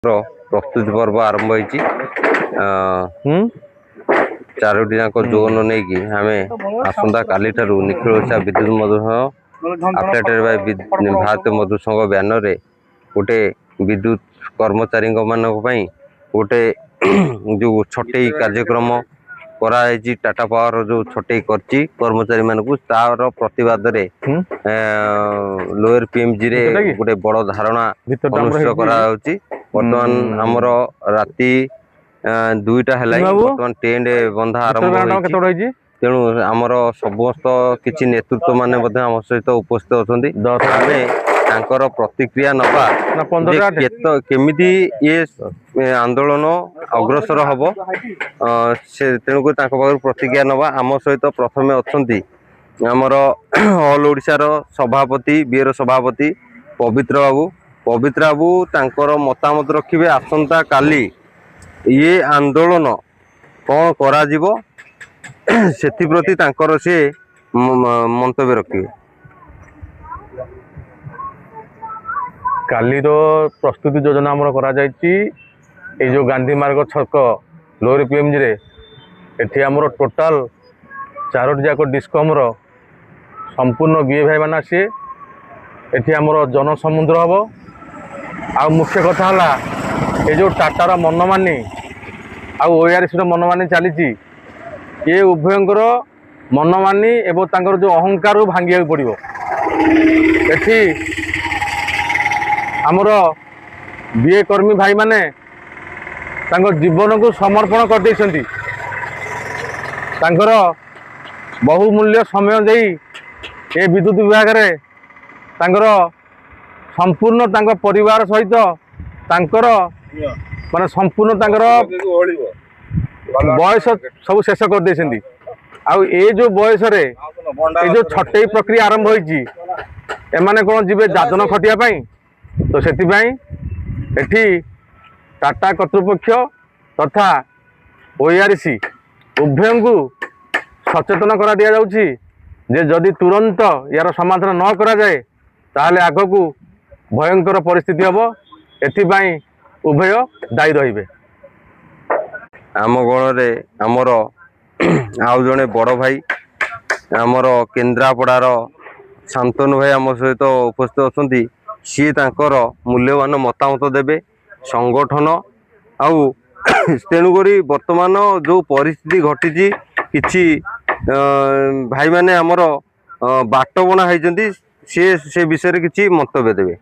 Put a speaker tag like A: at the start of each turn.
A: प्रस्तुति पर्व आरंभ होती चारोटी जाक जोन नहीं कि आम आसंता काली निखिल ओडिशा विद्युत मधुसंघ अफिलिएटेड बाय भारतीय मधुसंघ बैनर रे गोटे विद्युत कर्मचारी गोटे जो छटई कार्यक्रम कराई टाटा पावर जो छटई कर कर्मचारी मानक तार प्रतिवाद रे लोअर पीएमजी रे गोटे बड़ धारणा अनुष्ठित करा बर्तमान आमर राति 2टा है बर्तमान टेंट बंधा आरंभ तेणु आमर समस्त किसी नेतृत्व माने आम सहित उपस्थित अच्छा प्रतिक्रिया नवा केमिति ये आंदोलन अग्रसर हम से तेणुक प्रतिक्रिया नवा आम सहित प्रथम अच्छा आमर ऑल ओडिशार सभापति बीर सभापति पवित्र बाबू तांकर मतामत रखिए आसंता काली ये आंदोलन कौन करा जीवो सेथि प्रति तांकर से मंतव्य रखिए।
B: काली प्रस्तुति योजना आमर करा जाइए जो गांधी मार्ग छक लोअर पीएमजी रे एठी आमर टोटाल 4टी जाक डिस्कम संपूर्ण बीए भाई मान आसी एठी आमर जनसमुद्र हम आ मुख्य कथा है ये जो टाटार मनमानी ओआरएस मनमानी चली ये उभयंकर मनमानी एवं तांकर जो अहंकार भांगिया पड़ो एठी आमर बीए कर्मी भाई माने जीवन को समर्पण कर देइछंती तांकर बहुमूल्य समय दे ये विद्युत विभाग रे तांकर संपूर्ण तांकर परिवार सहित तांकर माने संपूर्ण तांकर बयस सब शेष कर देइछंती आउ ए जो बयस रे ए जो छटई प्रक्रिया आरंभ होईची एमाने कोन जिबे दादन खटिया पई तो सेति पई एठी टाटा कर्तृपक्ष तथा ओआरसी उभय को सचेतन करा दिया जाउची जे जदि तुरंत यार समाधान न करा जाए ताहले आग को भयंकर परिस्थिति हम एथिपाई उभय दायी रहिबे।
A: आम गण आमर आउ जड़े बड़ भाई आमर केन्द्रापड़ार शांतनु भाई आम सहित उपस्थित अच्छा सी तांकर मूल्यवान मतामत देवे संगठन आउ तेणुक वर्तमान जो परिस्थिति घटी किछि भाई माने आमर बाट बणा होती से विषय किसी मंतव्य देवे।